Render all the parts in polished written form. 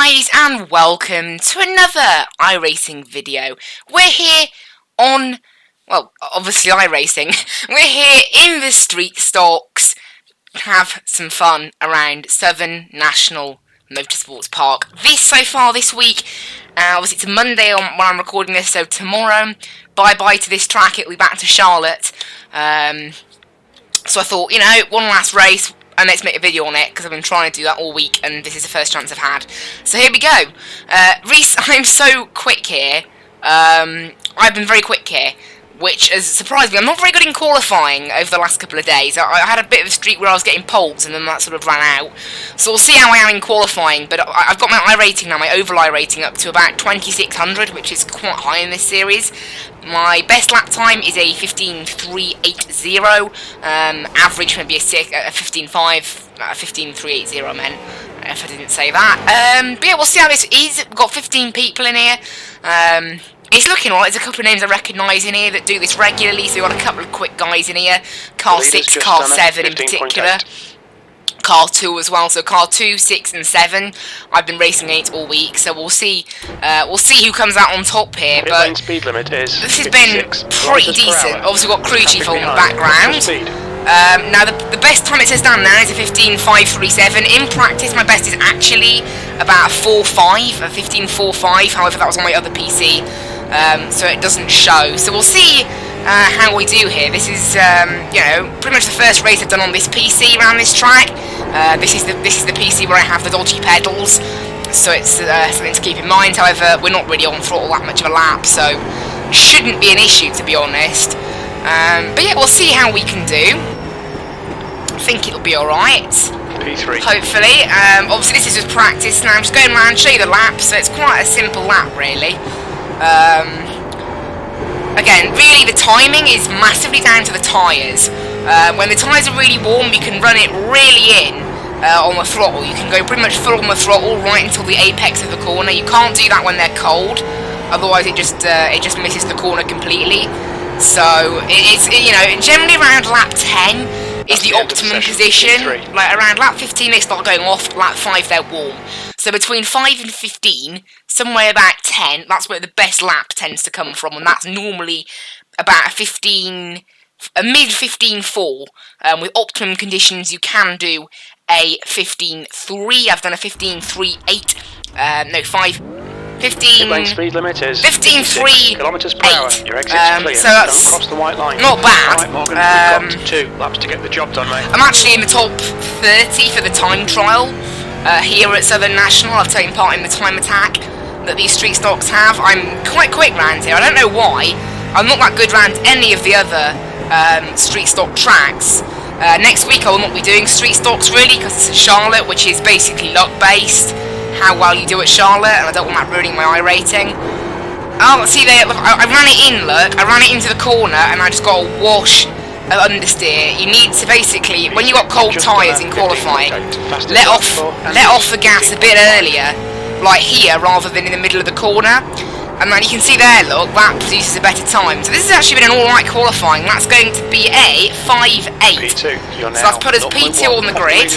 guys, and welcome to another iRacing video. We're here on, well, obviously iRacing. We're here in the street stocks, have some fun around Southern National Motorsports Park. This week, obviously it's a Monday when I'm recording this, so tomorrow, bye-bye to this track, it'll be back to Charlotte. So I thought, you know, one last race, and let's make a video on it, because I've been trying to do that all week, and this is the first chance I've had. So here we go. Reese, I'm so quick here. I've been very quick here, which has surprised me. I'm not very good in qualifying over the last couple of days. I had a bit of a streak where I was getting poles, and then that sort of ran out. So we'll see how I am in qualifying, but I've got my iRating now, my overall iRating, up to about 2600, which is quite high in this series. My best lap time is a 15.380. Average maybe a 15.5, 15.380 I meant, if I didn't say that. But yeah, we'll see how this is. We've got 15 people in here. It's looking alright. There's a couple of names I recognise in here that do this regularly, so we've got a couple of quick guys in here. Car 6, Car 7 in particular. Car 2 as well, so Car 2, 6 and 7 I've been racing against all week, so we'll see who comes out on top here, but speed limit is this has been pretty decent. Obviously we've got crew chief on the background. Now the best time it says down there is a 15.537. In practice my best is actually about a 4.5, a 15.45, however that was on my other PC, so it doesn't show. So we'll see how we do here. This is, you know, pretty much the first race I've done on this PC around this track. This is the PC where I have the dodgy pedals, so it's something to keep in mind. However, we're not really on throttle that much of a lap, so shouldn't be an issue, to be honest. But yeah, we'll see how we can do. I think it'll be alright. P3. Hopefully. Obviously this is just practice now. I'm just going around and show you the lap, so it's quite a simple lap, really. Again, really the timing is massively down to the tyres. When the tyres are really warm, you can run it really in on the throttle. You can go pretty much full on the throttle right until the apex of the corner. You can't do that when they're cold, otherwise it just misses the corner completely. So it's you know, generally around lap 10 is the optimum position. Like around lap 15 they start going off, lap 5 they're warm. So between 5 and 15, somewhere about 10, that's where the best lap tends to come from, and that's normally about a mid 15.4. With optimum conditions you can do a 15.3. I've done a 15.38. No, 15. Speed limit is 15.3 kilometers per hour. Your exit's clear. So that's don't cross the white line. Not bad. Right, Morgan, we've got 2 laps to get the job done, mate. I'm actually in the top 30 for the time trial here at Southern National. I've taken part in the time attack that these street stocks have. I'm quite quick round here. I don't know why. I'm not that good round any of the other street stock tracks. Next week I will not be doing street stocks really, because it's at Charlotte, which is basically luck based. How well you do at Charlotte, and I don't want that ruining my iRating. Oh, see there, look, I ran it in, look. I ran it into the corner, and I just got a wash of understeer. You need to basically, when you got cold tyres in qualifying, let off the gas a bit earlier, like here, rather than in the middle of the corner. And then you can see there, look, that produces a better time. So this has actually been an alright qualifying. That's going to be a 5.8. P2, so that's put us P2 on the grid.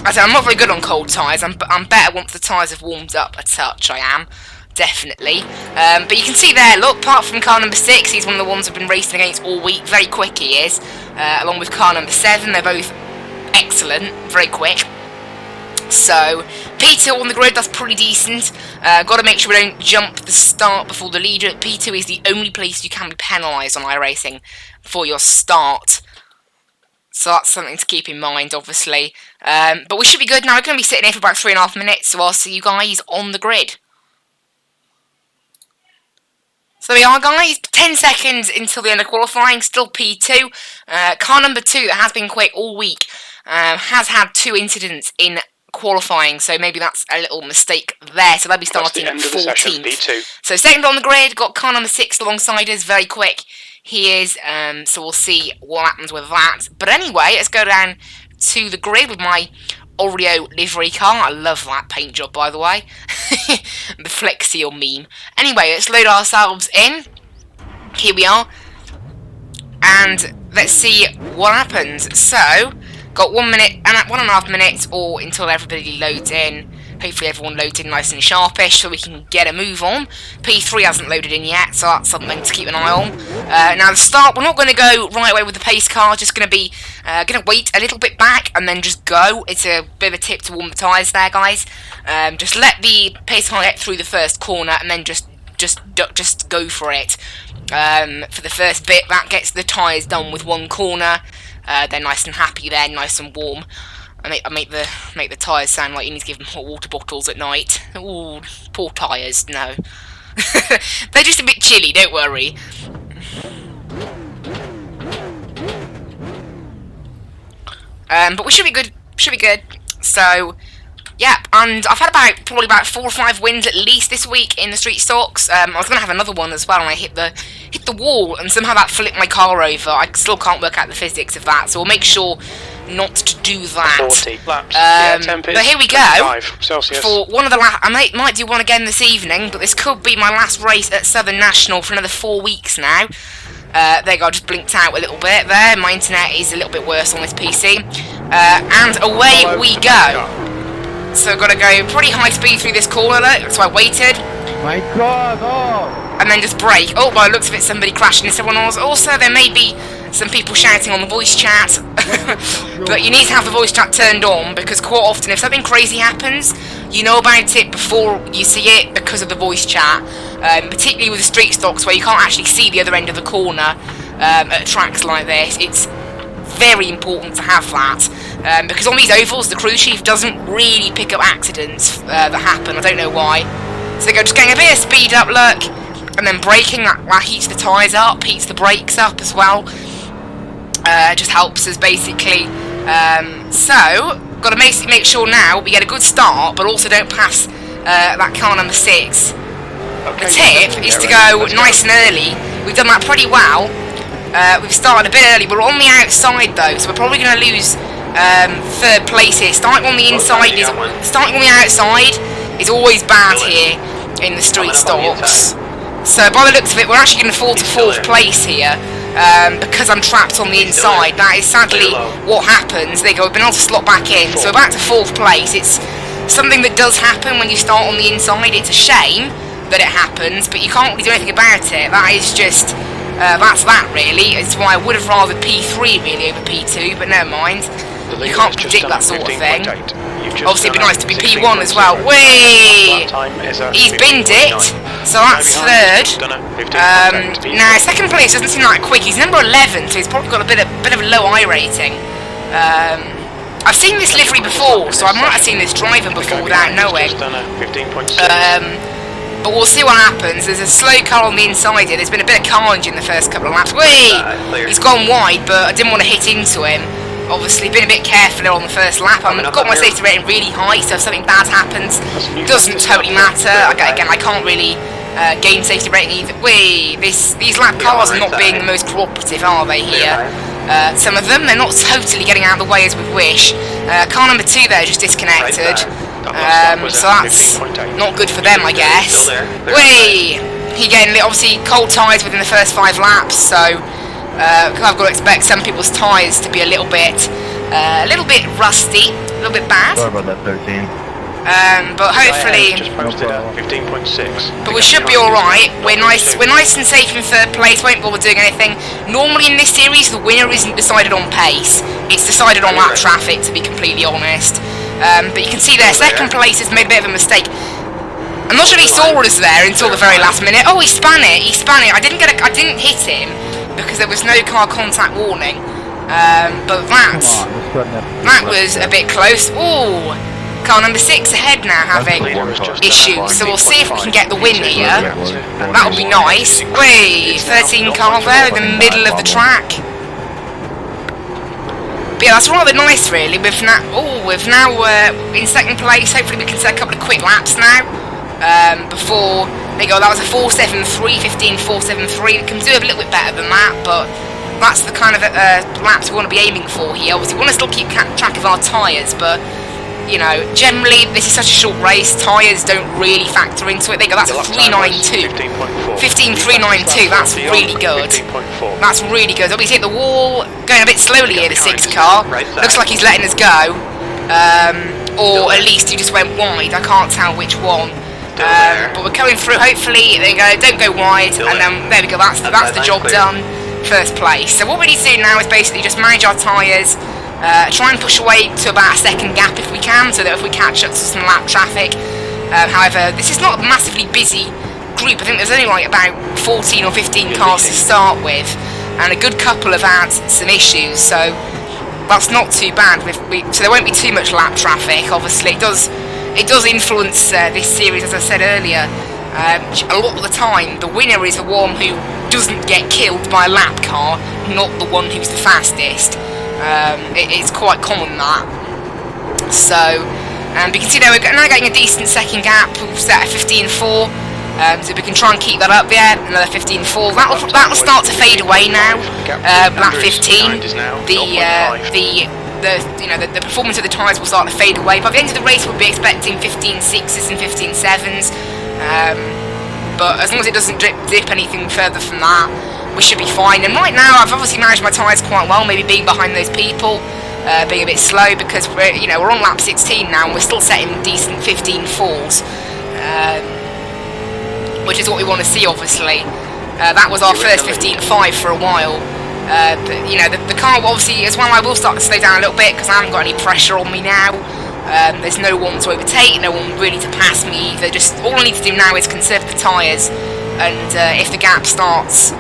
I said I'm not very good on cold tyres. I'm better once the tyres have warmed up a touch, I am. Definitely. But you can see there, look, apart from car number 6, he's one of the ones I've been racing against all week. Very quick he is. Along with car number 7, they're both excellent, very quick. So, P2 on the grid, that's pretty decent. Got to make sure we don't jump the start before the leader. P2 is the only place you can be penalised on iRacing for your start. So that's something to keep in mind, obviously. But we should be good now. We're going to be sitting here for about 3.5 minutes, so I'll see you guys on the grid. So there we are, guys. 10 seconds until the end of qualifying. Still P2. Car number 2, that has been quick all week, has had 2 incidents in qualifying, so maybe that's a little mistake there. So they'll be starting 14th. So second on the grid, got car number 6 alongside us, very quick he is, so we'll see what happens with that. But anyway, let's go down to the grid with my Oreo livery car. I love that paint job, by the way. The Flex Seal meme. Anyway, let's load ourselves in. Here we are, and let's see what happens. So got 1 minute and 1.5 minutes or until everybody loads in. Hopefully everyone loads in nice and sharpish so we can get a move on. P3 hasn't loaded in yet, so that's something to keep an eye on. Now the start, we're not going to go right away with the pace car, just going to be wait a little bit back and then just go. It's a bit of a tip to warm the tyres there, guys. Just let the pace car get through the first corner and then just go for it. For the first bit, that gets the tyres done with one corner. They're nice and happy there, nice and warm. I make the tyres sound like you need to give them hot water bottles at night. Ooh, poor tyres, no. They're just a bit chilly, don't worry. But we should be good, So, yeah, and I've had probably about 4 or 5 wins at least this week in the street stocks. I was going to have another one as well, and I hit the wall, and somehow that flipped my car over. I still can't work out the physics of that, so we'll make sure not to do that. 40 laps. Yeah, but here we go. Celsius. For one of the last, I might do one again this evening, but this could be my last race at Southern National for another 4 weeks now. There you go, I just blinked out a little bit there. My internet is a little bit worse on this PC. And away we go. So I've got to go pretty high speed through this corner, so I waited. My God, oh! And then just brake. Oh, by the looks of it, somebody crashed into someone else. Also, there may be some people shouting on the voice chat. But you need to have the voice chat turned on, because quite often if something crazy happens, you know about it before you see it because of the voice chat. Particularly with the street stocks where you can't actually see the other end of the corner at tracks like this. It's very important to have that. Because on these ovals, the crew chief doesn't really pick up accidents that happen. I don't know why. So they go just getting a bit of speed up, look, and then braking, that heats the tyres up, heats the brakes up as well. Just helps us basically. So, got to make sure now we get a good start, but also don't pass that car number 6. Okay, the tip is to go nice and early. We've done that pretty well. We've started a bit early. We're on the outside though, so we're probably going to lose 3rd place here. Starting on the inside starting on the outside is always bad here in the street stocks. So by the looks of it, we're actually going to fall to 4th place here. Because I'm trapped on the inside. That is sadly what happens. There you go, we've been able to slot back in. So we're back to 4th place. It's something that does happen when you start on the inside. It's a shame that it happens, but you can't really do anything about it. That is just, that's that really. It's why I would have rather P3 really over P2, but never mind. You can't predict that sort of thing. Obviously it'd be nice to be P1 as well. Whee! He's binned it, so that's 3rd. Now 2nd place doesn't seem that quick. He's number 11, so he's probably got a bit of a low iRating. I've seen this livery before, so I might have seen this driver before without knowing. But we'll see what happens. There's a slow car on the inside here. There's been a bit of carnage in the first couple of laps. Whee! He's gone wide, but I didn't want to hit into him. Obviously, been a bit careful on the first lap. I've got my safety rating really high, so if something bad happens, doesn't totally matter. Again, I can't really gain safety rating either. Whee! These lap cars are not being the most cooperative, are they, here? Some of them, they're not totally getting out of the way as we wish. Car number 2 there just disconnected. So that's not good for them, I guess. Whee! He getting obviously cold tyres within the first 5 laps, so I've got to expect some people's tyres to be a little bit rusty, a little bit bad. Sorry about that, 13. But hopefully, just posted at 15.6. but we should be alright. We're nice and safe in 3rd place, won't bother doing anything. Normally in this series, the winner isn't decided on pace. It's decided on lap traffic, to be completely honest. But you can see there, 2nd place has made a bit of a mistake. I'm not sure he saw us there until the very last minute. Oh, he span it. I didn't hit him because there was no car contact warning. But that was a bit close. Ooh. Car number 6 ahead now having issues, so we'll see if we can get the win here. That would be nice. Whee! 13 car there in the middle of the track. But yeah, that's rather nice really. We've now in 2nd place. Hopefully we can set a couple of quick laps now. Before, there you go, that was a 4.73, 15.473. We can do a little bit better than that, but that's the kind of laps we want to be aiming for here. Obviously we want to still keep track of our tyres, but you know, generally this is such a short race, tyres don't really factor into it. There you go, that's a 392. 15.392, that's really good. That's really good. He's hit the wall, going a bit slowly here, the 6 car. Looks like he's letting us go. or at least he just went wide. I can't tell which one. But we're coming through. Hopefully, they go, don't go wide, and then there we go. That's the job done. First place. So what we need to do now is basically just manage our tyres, try and push away to about a second gap if we can, so that if we catch up to some lap traffic. However, this is not a massively busy group. I think there's only like about 14 or 15 cars to start with, and a good couple have had some issues, so that's not too bad. So there won't be too much lap traffic. Obviously, it does influence this series, as I said earlier. A lot of the time, the winner is the one who doesn't get killed by a lap car, not the one who's the fastest. It's quite common that. So, we can see now we're now getting a decent second gap. We've set a 15.4. So we can try and keep that up there. Another 15.4. That'll start to fade away now. Lap 15. The performance of the tyres will start to fade away. By the end of the race, we'll be expecting 15.6s and 15.7s. But as long as it doesn't dip anything further from that, we should be fine. And right now, I've obviously managed my tyres quite well. Maybe being behind those people, being a bit slow, because we're on lap 16 now, and we're still setting decent 15.4s. Which is what we want to see, obviously. That was our first 15.5 for a while. But, the car, obviously, as well, I will start to slow down a little bit, because I haven't got any pressure on me now. There's no one to overtake, no one really to pass me either. Just all I need to do now is conserve the tyres, and if the gap starts,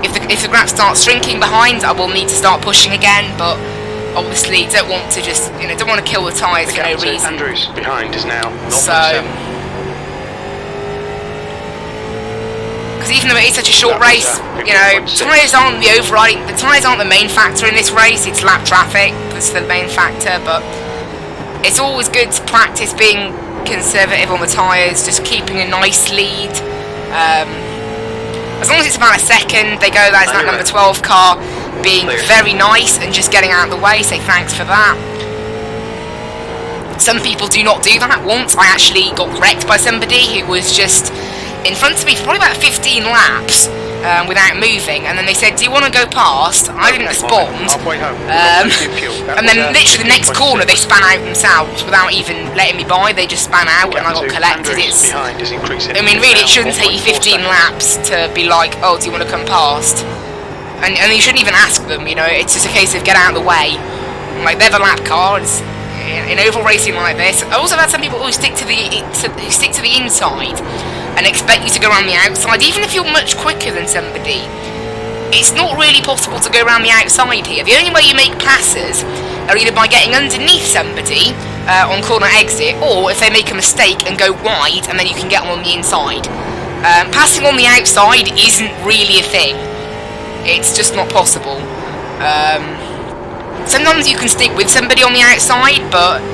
if the gap starts shrinking behind, I will need to start pushing again. But obviously, don't want to just don't want to kill the tyres for no reason. Andrews behind is now 0.7. So, because even though it is such a short race, tyres aren't the overriding. The tyres aren't the main factor in this race. It's lap traffic that's the main factor, but it's always good to practice being conservative on the tyres, just keeping a nice lead. As long as it's about a second, they go, there's that number 12 car being very nice and just getting out of the way, say thanks for that. Some people do not do that. Once I actually got wrecked by somebody who was just in front of me for probably about 15 laps without moving, and then they said, do you want to go past? I didn't respond, and then literally the next corner they span out themselves without even letting me by. They just span out and I got collected. I mean, really, it shouldn't take you 15 laps to be like, oh, do you want to come past? And you shouldn't even ask them, it's just a case of get out of the way. Like, they're the lap cars in oval racing like this. I also had some people who stick to the inside and expect you to go around the outside, even if you're much quicker than somebody. It's not really possible to go around the outside here. The only way you make passes are either by getting underneath somebody on corner exit, or if they make a mistake and go wide, and then you can get them on the inside. Passing on the outside isn't really a thing. It's just not possible. Sometimes you can stick with somebody on the outside, but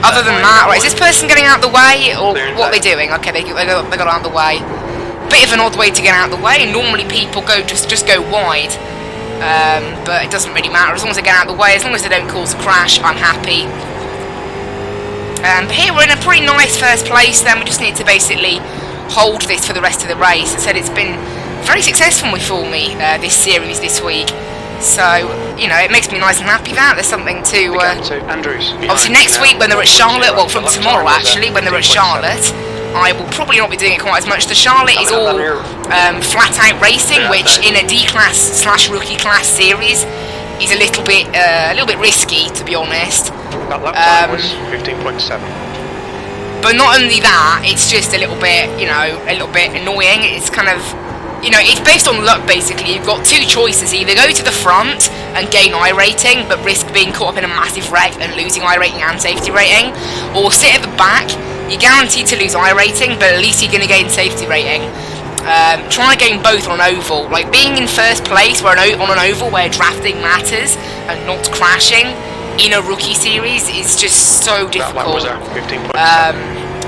other than that, right, is this person getting out of the way, or what are they doing? Okay, they got out of the way. Bit of an odd way to get out of the way. Normally people go just go wide, but it doesn't really matter as long as they get out of the way. As long as they don't cause a crash, I'm happy. But here we're in a pretty nice first place. Then we just need to basically hold this for the rest of the race. I said it's been very successful for me this series this week. So, it makes me nice and happy that there's something to, obviously next week when they're at Charlotte, well, from tomorrow actually, when they're at Charlotte, I will probably not be doing it quite as much. The Charlotte is all flat-out racing, which in a D-class/rookie class series is a little bit risky, to be honest. That lap time was 15.7. But not only that, it's just a little bit, a little bit annoying. It's kind of, it's based on luck, basically. You've got two choices. Either go to the front and gain iRating, but risk being caught up in a massive wreck and losing iRating and safety rating, or sit at the back. You're guaranteed to lose iRating, but at least you're going to gain safety rating. Try and gain both on an oval. Like, being in first place on an oval where drafting matters and not crashing in a rookie series is just so difficult.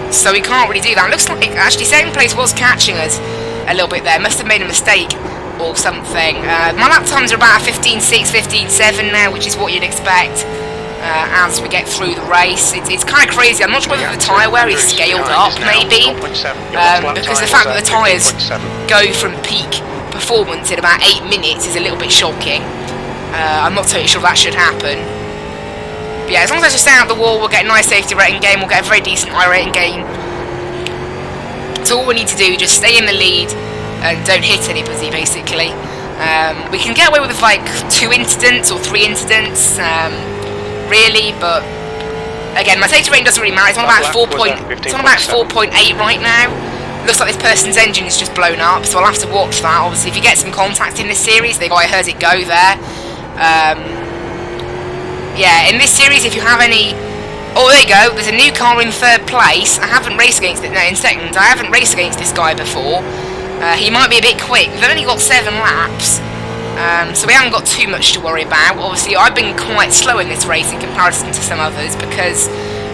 So we can't really do that. It looks like, actually, second place was catching us a little bit there. Must have made a mistake or something. My lap times are about 15.6, 15.7 now, which is what you'd expect as we get through the race. It's kind of crazy. I'm not sure whether the tyre wear is scaled up, maybe, because the fact that the tyres go from peak performance in about 8 minutes is a little bit shocking. I'm not totally sure that should happen. But yeah, as long as I just stay out of the wall, we'll get a nice safety rating game, we'll get a very decent iRating game. So all we need to do is just stay in the lead and don't hit anybody, basically. We can get away with like 2 incidents or 3 incidents, really, but again, my safety rating doesn't really matter. It's on about 4.8 right now. Looks like this person's engine is just blown up, so I'll have to watch that. Obviously, if you get some contact in this series, I heard it go there. Yeah, in this series, if you have any... Oh, there you go, there's a new car in 3rd place. I haven't raced against it, no, in 2nd. I haven't raced against this guy before. He might be a bit quick. We've only got 7 laps, so we haven't got too much to worry about. Obviously, I've been quite slow in this race in comparison to some others, because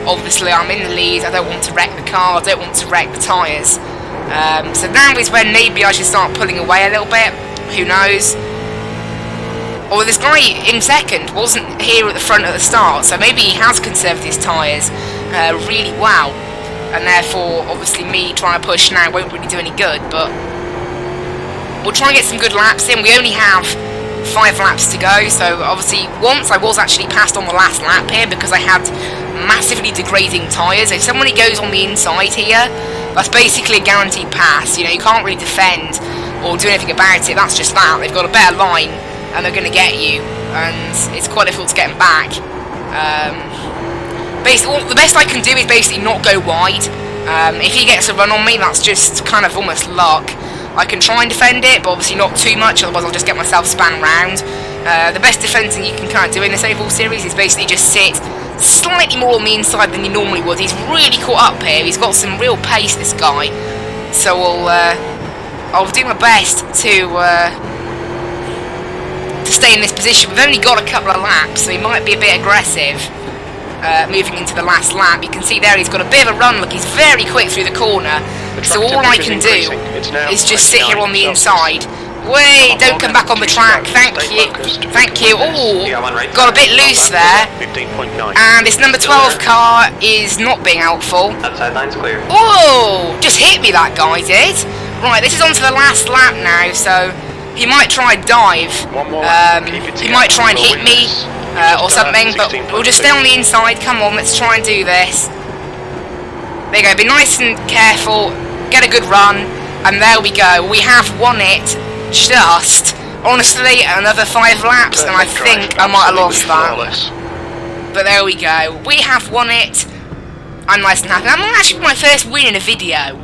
obviously I'm in the lead, I don't want to wreck the car, I don't want to wreck the tyres. So now is when maybe I should start pulling away a little bit, who knows. Or this guy in 2nd wasn't here at the front at the start, so maybe he has conserved his tyres really well, and therefore, obviously, me trying to push now won't really do any good, but we'll try and get some good laps in. We only have 5 laps to go, so obviously, once I was actually passed on the last lap here because I had massively degrading tyres. If somebody goes on the inside here, that's basically a guaranteed pass. You know, you can't really defend or do anything about it. That's just that. They've got a better line, and they're going to get you, and it's quite difficult to get them back. Basically, the best I can do is basically not go wide. If he gets a run on me, that's just kind of almost luck. I can try and defend it, but obviously not too much, otherwise I'll just get myself spun round. The best defending you can kind of do in this Oval Series is basically just sit slightly more on the inside than you normally would. He's really caught up here, he's got some real pace, this guy. So I'll do my best to stay in this position. We've only got a couple of laps, so he might be a bit aggressive moving into the last lap. You can see there he's got a bit of a run. Look, he's very quick through the corner. So all I can do is just sit here on the inside. Wait, don't come back on the track. Thank you. Thank you. Oh, got a bit loose there. And this number 12 car is not being helpful. Outside line's clear. Oh, just hit me, that guy did. Right, this is on to the last lap now, so he might try and dive. He might try and hit me or something, but we'll just stay on the inside. Come on, let's try and do this. There you go, be nice and careful, get a good run, and there we go. We have won it, just, honestly, another 5 laps, and I think I might have lost that. But there we go, we have won it. I'm nice and happy. That might actually be my first win in a video.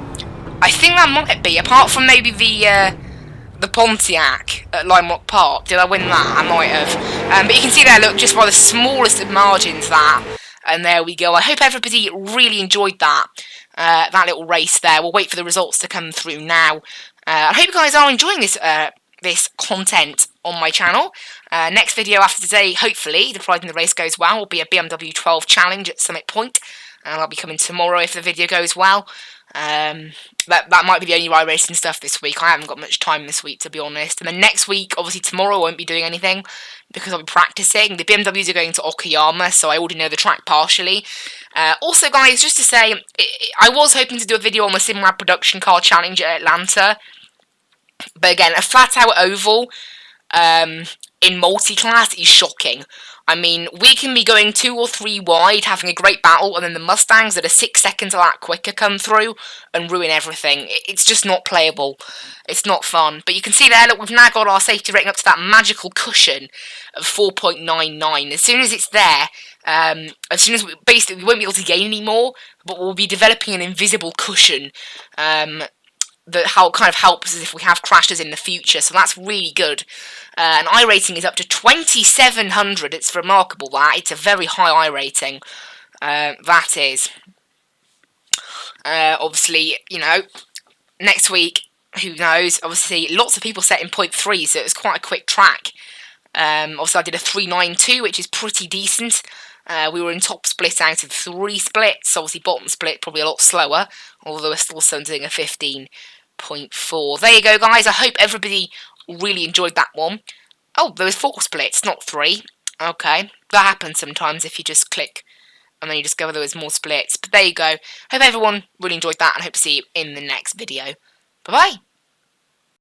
I think that might be, apart from maybe the Pontiac at Lime Rock Park. Did I win that? I might have. But you can see there, look, just by the smallest of margins, that. And there we go. I hope everybody really enjoyed that little race there. We'll wait for the results to come through now. I hope you guys are enjoying this this content on my channel. Next video after today, hopefully, providing the race goes well, will be a BMW 12 challenge at Summit Point. And I'll be coming tomorrow if the video goes well. That might be the only iRacing stuff this week. I haven't got much time this week, to be honest. And then next week, obviously tomorrow, I won't be doing anything because I'll be practicing. The BMWs are going to Okayama, so I already know the track partially. Also, guys, just to say, I was hoping to do a video on the SimLab production car challenge at Atlanta. But again, a flat-out oval in multi-class is shocking. I mean, we can be going 2 or 3 wide, having a great battle, and then the Mustangs that are 6 seconds a lap quicker come through and ruin everything. It's just not playable. It's not fun. But you can see there, look, we've now got our safety rating up to that magical cushion of 4.99. As soon as it's there, as soon as basically we won't be able to gain any more, but we'll be developing an invisible cushion that kind of helps us if we have crashes in the future, so that's really good. And iRating is up to 2700. It's remarkable that. It's a very high iRating. That is. Obviously, you know, next week, who knows? Obviously, lots of people set in 0.3, so it was quite a quick track. Also, I did a 392, which is pretty decent. We were in top split out of 3 splits. Obviously, bottom split probably a lot slower, although we're still doing a 15.4. There you go, guys. I hope everybody really enjoyed that one. Oh, there was 4 splits, not 3. Okay, that happens sometimes if you just click and then you discover there was more splits. But there you go. Hope everyone really enjoyed that, and hope to see you in the next video. Bye-bye.